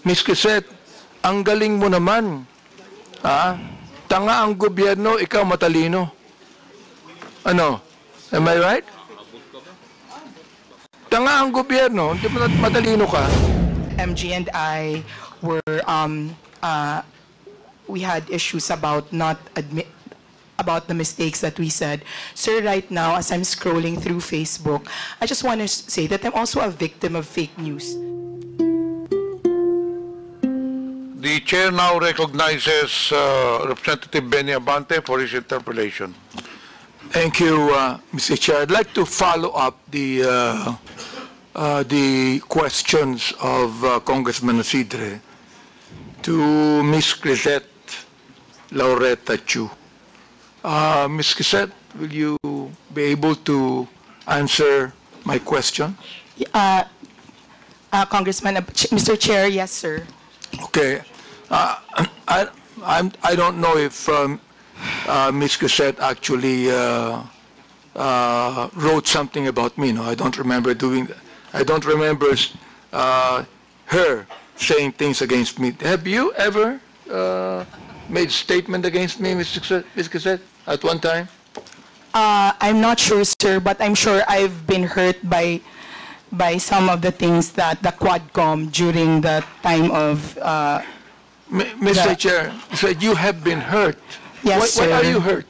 Miss Crisette, ang galing mo naman. Ha? Tanga ang gobyerno, ikaw matalino. Ano? Am I right? Tanga ang gobyerno, hindi mo matalino ka. MG and I were, we had issues about about the mistakes that we said. Sir, right now, as I'm scrolling through Facebook, I just want to say that I'm also a victim of fake news. The chair now recognizes Representative Benny Abante for his interpellation. Thank you, Mr. Chair. I'd like to follow up the questions of Congressman Isidre to Ms. Crisette Laureta Chu. Ms. Crisette, will you be able to answer my questions? Congressman, Mr. Chair, yes, sir. Okay. I don't know if Ms. Crisette actually wrote something about me. No, I don't remember doing that. I don't remember her saying things against me. Have you ever made a statement against me, Ms. Crisette, at one time? I'm not sure, sir, but I'm sure I've been hurt by some of the things that the Quadcom during the time of... Mr. Chair, said you have been hurt. Yes, why sir. are you hurt?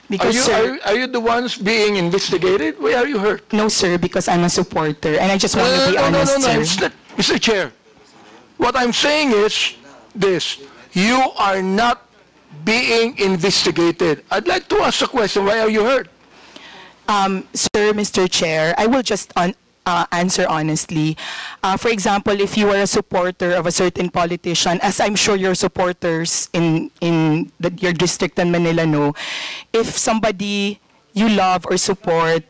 Because, are you the ones being investigated? Why are you hurt? No, sir, because I'm a supporter, and I just want to be honest, sir. Mr. Chair, what I'm saying is this. You are not being investigated. I'd like to ask a question. Why are you hurt? Sir, Mr. Chair, I will just answer honestly. For example, if you are a supporter of a certain politician, as I'm sure your supporters in your district in Manila know, if somebody you love or support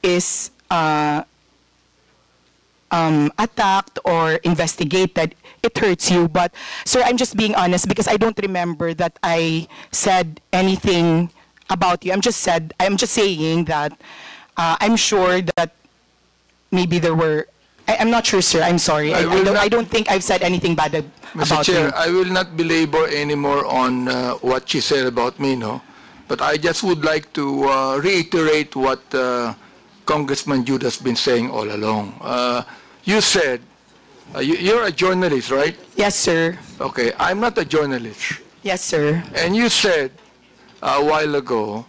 is attacked or investigated, it hurts you. But, sir, I'm just being honest because I don't remember that I said anything about you. I'm just saying that I'm sure that maybe there were, I'm not sure, sir, I'm sorry. I don't think I've said anything bad about Mr. Chair, you. I will not belabor anymore on what she said about me, no? But I just would like to reiterate what Congressman Jude has been saying all along. You said, you're a journalist, right? Yes, sir. Okay, I'm not a journalist. Yes, sir. And you said a while ago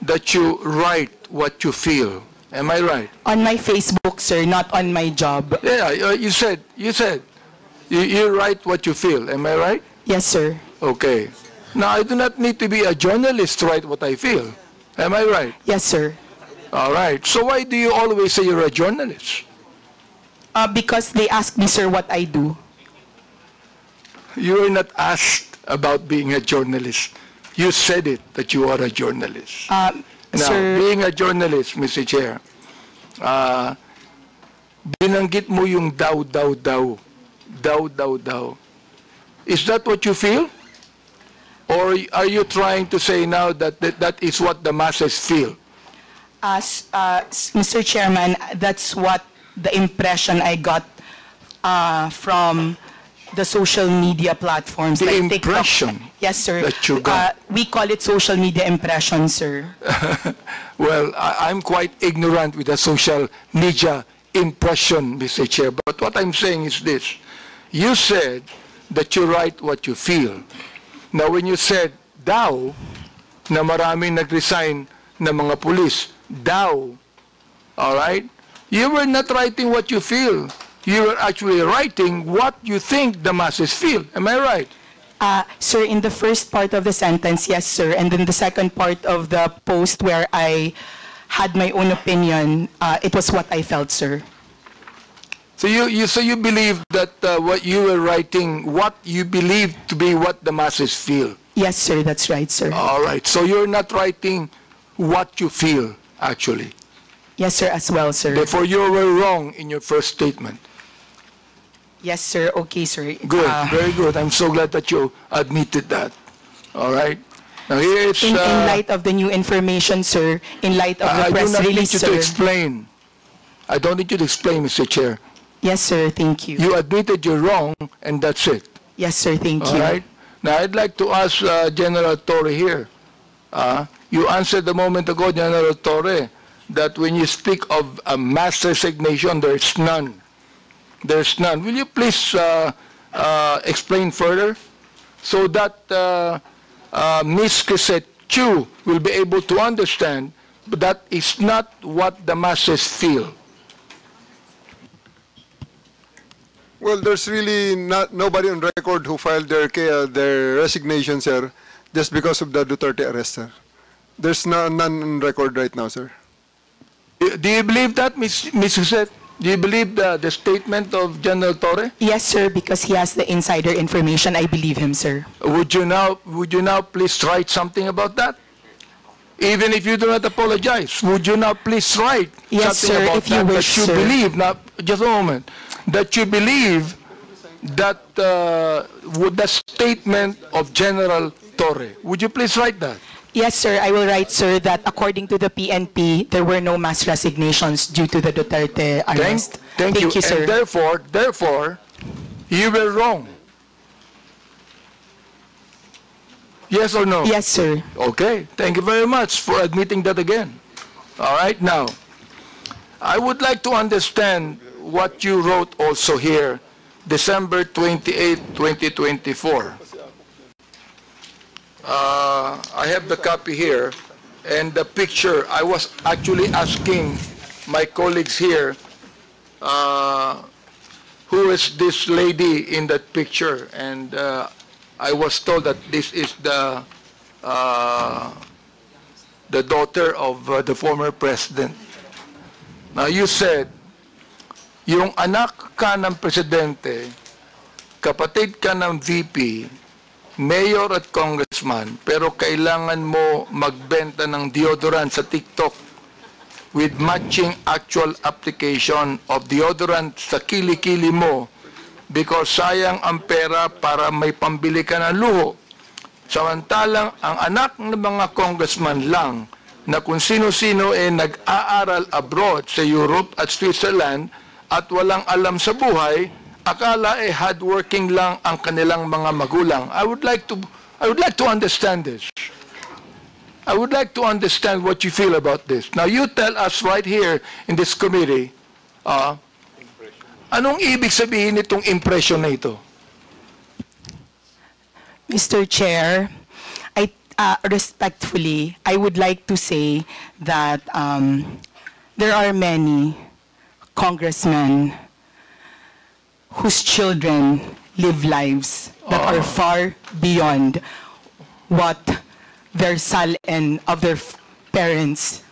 that you write what you feel. Am I right? On my Facebook, sir, not on my job. Yeah, you said you write what you feel. Am I right? Yes, sir. Okay. Now, I do not need to be a journalist to write what I feel. Am I right? Yes, sir. All right. So why do you always say you're a journalist? Because they ask me, sir, what I do. You were not asked about being a journalist. You said it, that you are a journalist. Now, Sir, being a journalist, Mr. Chair, binanggit mo yung daw. Is that what you feel? Or are you trying to say now that that is what the masses feel? Mr. Chairman, that's what the impression I got from the social media platforms. The like impression? TikTok. Yes, sir. That you got. We call it social media impression, sir. Well, I'm quite ignorant with the social media impression, Mr. Chair. But what I'm saying is this. You said that you write what you feel. Now, when you said daw, na maraming nag-resign na mga pulis, daw, all right? You were not writing what you feel. You were actually writing what you think the masses feel. Am I right? Sir, in the first part of the sentence, yes, sir. And then the second part of the post where I had my own opinion, it was what I felt, sir. So you believe that what you were writing, what you believe to be what the masses feel? Yes, sir, that's right, sir. All right. So you're not writing what you feel, actually. Yes, sir, as well, sir. Therefore, you were wrong in your first statement. Yes, sir. Okay, sir. Good. Very good. I'm so glad that you admitted that. All right. Now here it's... In light of the new information, sir, in light of the press release, sir. I do not need you to explain. I don't need you to explain, Mr. Chair. Yes, sir. Thank you. You admitted you're wrong, and that's it. Yes, sir. Thank All you. right? Now, I'd like to ask General Torre here. You answered a moment ago, General Torre, that when you speak of a mass resignation, there's none. There's none. Will you please explain further so that Ms. Crisette Chu will be able to understand that is not what the masses feel? Well, there's really nobody on record who filed their resignation, sir, just because of the Duterte arrest, sir. There's none on record right now, sir. Do you believe that, Ms. Crisette? Do you believe the statement of General Torre? Yes, sir, because he has the insider information. I believe him, sir. Would you now please write something about that? Even if you do not apologize, would you now please write Yes, something sir, about if you that, wish, that you sir. believe, now, just a moment, that you believe that the statement of General Torre? Would you please write that? Yes, sir. I will write, sir, that according to the PNP, there were no mass resignations due to the Duterte arrest. Thank you, sir. And therefore, you were wrong. Yes or no? Yes, sir. Okay, thank you very much for admitting that again. All right, now, I would like to understand what you wrote also here, December 28, 2024. I have the copy here, and the picture, I was actually asking my colleagues here, who is this lady in that picture, and I was told that this is the daughter of the former president. Now, you said, yung anak ka ng presidente, kapatid ka ng VP, mayor at congressman, pero kailangan mo magbenta ng deodorant sa TikTok with matching actual application of deodorant sa kilikili mo because sayang ang pera para may pambili ka ng luho. Samantalang ang anak ng mga congressman lang na kung sino-sino nag-aaral abroad sa Europe at Switzerland at walang alam sa buhay, akala hardworking lang ang kanilang mga magulang. I would like to understand this. I would like to understand what you feel about this. Now you tell us right here in this committee, anong ibig sabihin nitong impression na ito? Mr. Chair, respectfully, I would like to say that there are many congressmen whose children live lives that are far beyond what their salin of their parents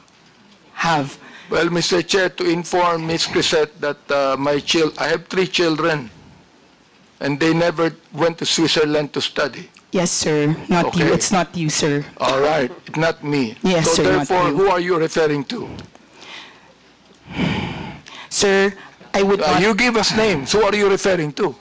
have. Well, Mr. Chair, to inform Ms. Crisette that I have 3 children, and they never went to Switzerland to study. Yes, sir. Not you. Okay. It's not you, sir. All right, not me. Yes, so sir, not therefore, you. who are you referring to? Sir, I would not... You give us names. Who are you referring to?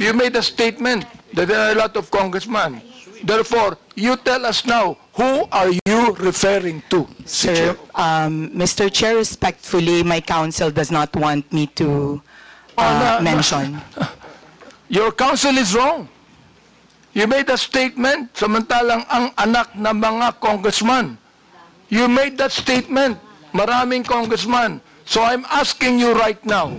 You made a statement that there are a lot of congressmen. Therefore, you tell us now, who are you referring to? Sir, Mr. Chair, respectfully, my counsel does not want me to mention. Your counsel is wrong. You made a statement, samantalang ang anak ng mga congressman. You made that statement, maraming congressman. So I'm asking you right now,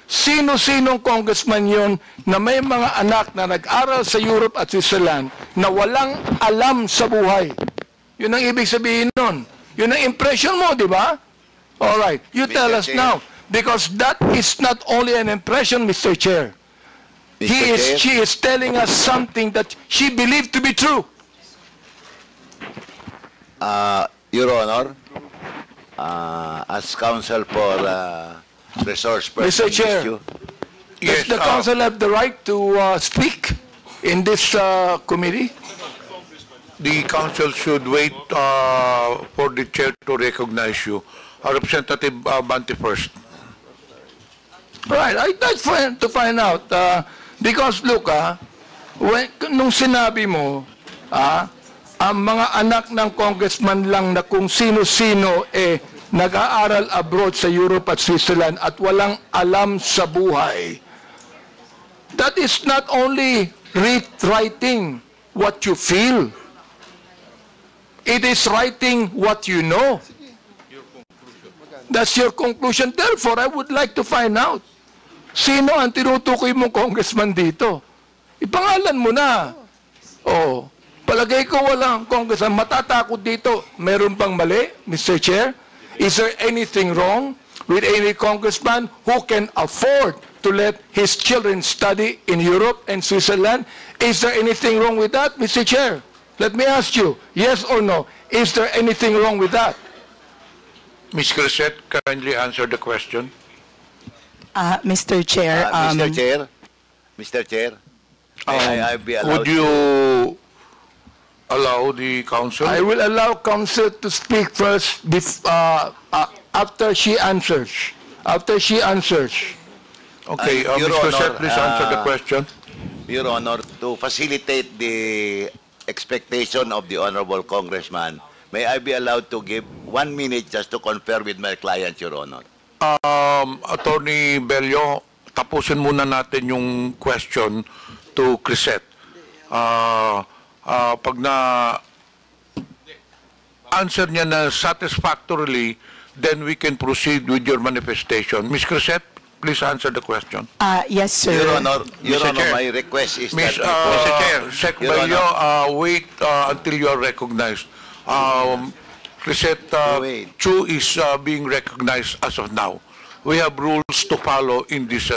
sino-sinong congressman yun na may mga anak na nag-aral sa Europe at Switzerland na walang alam sa buhay? Yun ang ibig sabihin nun. Yun ang impression mo, di ba? All right, you tell us now. Because that is not only an impression, Mr. Chair. She is telling us something that she believed to be true. Your Honor, as counsel for resource person Mr. Chair, issue, does the council have the right to speak in this committee? The council should wait for the chair to recognize you. Representative Bante first. Right, I'd like to find out. Because look, nung sinabi mo, ang mga anak ng congressman lang na kung sino-sino nag-aaral abroad sa Europe at Switzerland at walang alam sa buhay. That is not only writing what you feel. It is writing what you know. That's your conclusion. Therefore, I would like to find out, sino ang tinutukoy mong congressman dito? Ipangalan mo na. Oh, palagay ko walang congressman. Matatakot dito. Meron bang mali, Mr. Chair? Is there anything wrong with any congressman who can afford to let his children study in Europe and Switzerland? Is there anything wrong with that, Mr. Chair? Let me ask you, yes or no, is there anything wrong with that? Ms. Crisette, kindly answer the question. Mr. Chair, Mr. Chair, may I be allowed Would you allow the council? I will allow counsel to speak first after she answers. After she answers. Okay, Your Ms. Crisette, Honor, please answer the question. Your Honor, to facilitate the expectation of the Honorable Congressman, may I be allowed to give 1 minute just to confer with my client, Your Honor? Attorney Bello, tapusin muna natin yung question to Crisette. Pag na answer niya na satisfactorily, then we can proceed with your manifestation. Ms. Crisette, please answer the question. Yes, sir. Your Honor, Mr. Chair. my request is Mr. that... Sec Your Bello, Honor. wait until you are recognized. Crisette Wait. Chu is being recognized as of now. We have rules to follow in this.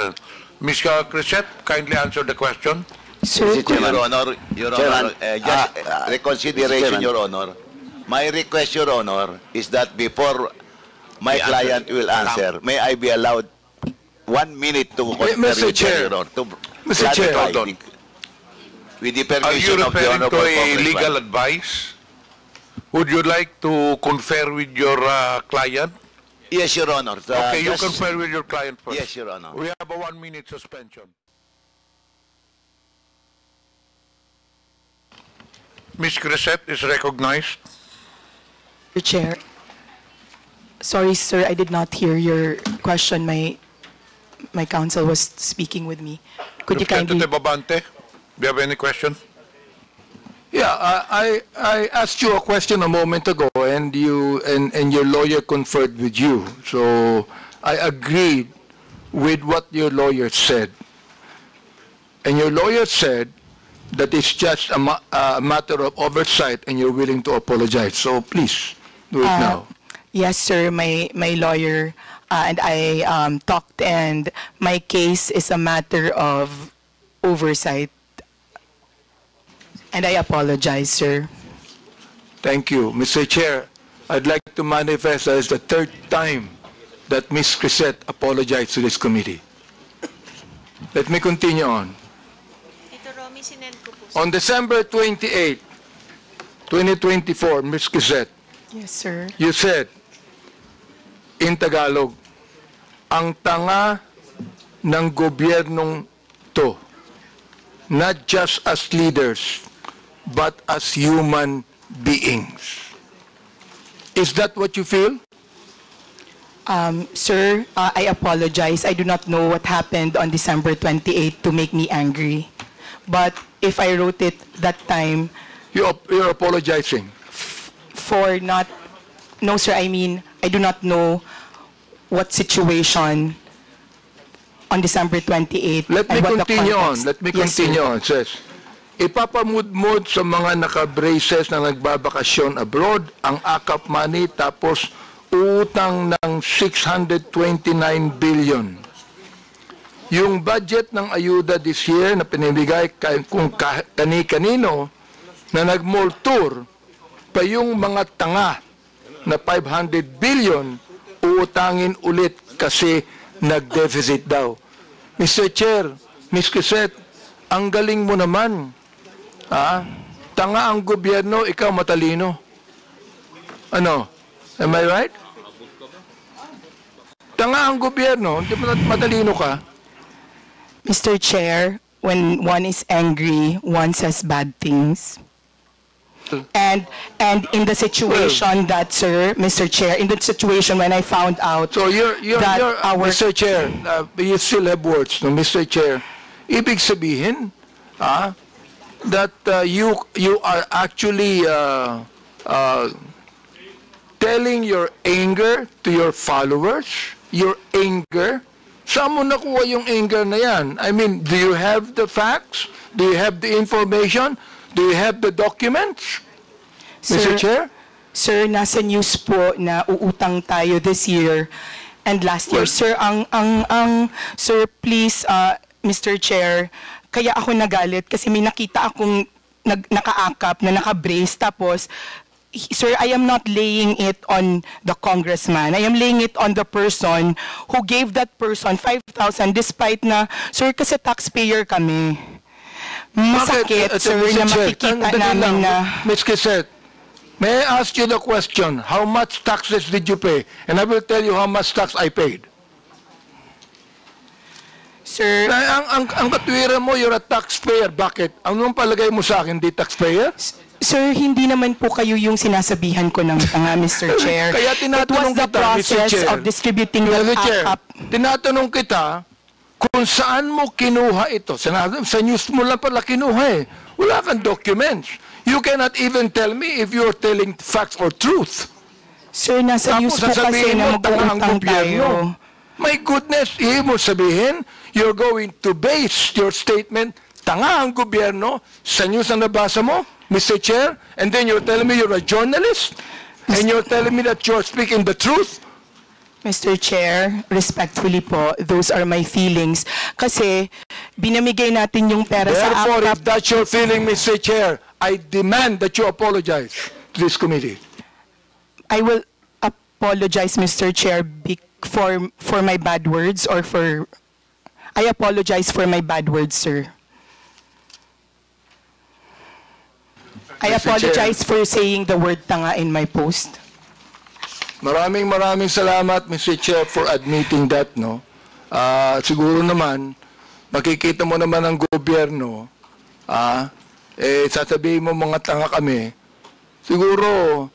Ms. Crisette, kindly answer the question. Sir, Your Honor, Chairman, just reconsideration, Chairman. Your Honor. My request, Your Honor, is that before my client will answer, may I be allowed 1 minute to confer Mr. with Chair. Your Honor, to Mr. Chair. clarify Hold on. with the Are you permission of the referring to Honorable a Congressman. legal advice? Would you like to confer with your client? Yes, Your Honor. Okay, you just- confer with your client first. Yes, Your Honor. We have a 1 minute suspension. Ms. Crisette is recognized. Mr. Chair. Sorry, sir, I did not hear your question. My counsel was speaking with me. Could you kindly... Representative Abante, do you have any question? Yeah, I asked you a question a moment ago, and you and your lawyer conferred with you. So I agreed with what your lawyer said, and your lawyer said that it's just a matter of oversight, and you're willing to apologize. So please do it now. Yes, sir, my lawyer and I talked, and my case is a matter of oversight. And I apologize, sir. Thank you, Mr. Chair. I'd like to manifest that it's the third time that Ms. Crisette apologized to this committee. Let me continue on. Ito, Romy, sinend ko po. On December 28, 2024, Ms. Crisette, Yes, sir. you said in Tagalog, ang tanga ng gobyernong to, not just as leaders, but as human beings. Is that what you feel? Sir, I apologize. I do not know what happened on December 28 to make me angry. But if I wrote it that time You're apologizing. for not... No, sir, I mean, I do not know what situation on December 28. Let me and what the continue on. context. Let me Yes, sir. continue on. It says, ipapamudmud sa mga naka-braces na nagbabakasyon abroad ang AKAP money tapos utang ng 629 billion. Yung budget ng ayuda this year na pinibigay kung kani-kanino na nag-mall tour pa yung mga tanga na 500 billion uutangin ulit kasi nag-deficit daw. Mr. Chair, Ms. Crisette, ang galing mo naman. Tanga ang gobyerno, ikaw matalino. Ano? Am I right? Tanga ang gobyerno, hindi matalino ka. Mr. Chair, when one is angry, one says bad things. And in the situation that, sir, Mr. Chair, in the situation when I found out So that our... Mr. Chair, you still have words, no, Mr. Chair. Ibig sabihin, that you are actually telling your anger to your followers, your anger. Saan mo nakuha yung anger na yan? I mean, do you have the facts? Do you have the information? Do you have the documents? Mr. Chair? Sir, nasa news po na uutang tayo this year and last year. Sir, sir, please, Mr. Chair, kaya ako nagalit kasi may nakita akong nakaakap na nakabrace tapos sir, I am not laying it on the congressman. I am laying it on the person who gave that person 5,000 despite na, sir, kasi taxpayer kami. Masakit, sir, na makikita namin na... Ms. Quezette, may I ask you the question, how much taxes did you pay? And I will tell you how much tax I paid. Sir... Ang katwiran mo, you're a taxpayer. Bakit? Anong palagay mo sa akin, di taxpayer? Sir, hindi naman po kayo yung sinasabihan ko ng tanga, Mr. Chair. Kaya tinatanong kita, Mr. Chair. It was the process of distributing the AKAP. Tinatanong kita kung saan mo kinuha ito. Sa news mo lang pala kinuha eh. Wala kang documents. You cannot even tell me if you're telling facts or truth. Sir, nasa news po kasi na mag-uutang tayo. My goodness, ibig mo sabihin, you're going to base your statement, tanga ang gobyerno, sa news na nabasa mo, Mr. Chair, and then you're telling me you're a journalist, and you're telling me that you're speaking the truth? Mr. Chair, respectfully po, those are my feelings. Kasi, binamigay natin yung pera sa Therefore, AKAP. if that's your feeling, Mr. Chair, I demand that you apologize to this committee. I will apologize, Mr. Chair, for my bad words or for... I apologize for my bad words, sir. I apologize for saying the word tanga in my post. Maraming salamat, Mr. Chair, for admitting that, no? Siguro naman, makikita mo naman ang gobyerno, sasabihin mo mga tanga kami, siguro,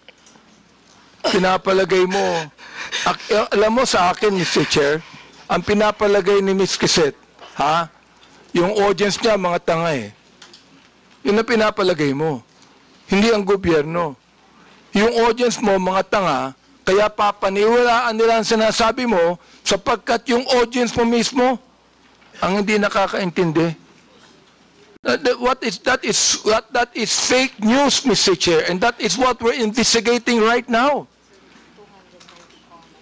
pinapalagay mo, alam mo sa akin, Mr. Chair, ang pinapalagay ni Ms. Quezette, yung audience niya, mga tanga eh. Yun ang pinapalagay mo. Hindi ang gobyerno. Yung audience mo, mga tanga, kaya papaniwalaan nila ang sinasabi mo sapagkat yung audience mo mismo ang hindi nakakaintindi. That is fake news, Mr. Chair, and that is what we're investigating right now.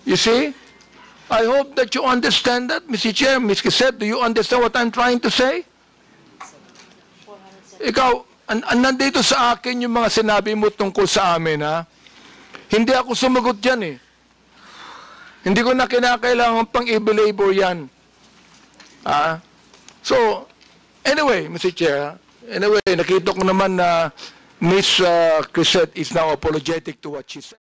You see? I hope that you understand that, Mr. Chair. Ms. Quezette, do you understand what I'm trying to say? Ikaw, nandito sa akin yung mga sinabi mo tungkol sa amin, ha? Hindi ako sumagot dyan, eh. Hindi ko na kinakailangan pang i-belabor yan. So, anyway, Mr. Chair, nakita ko naman na Ms. Quezette is now apologetic to what she said.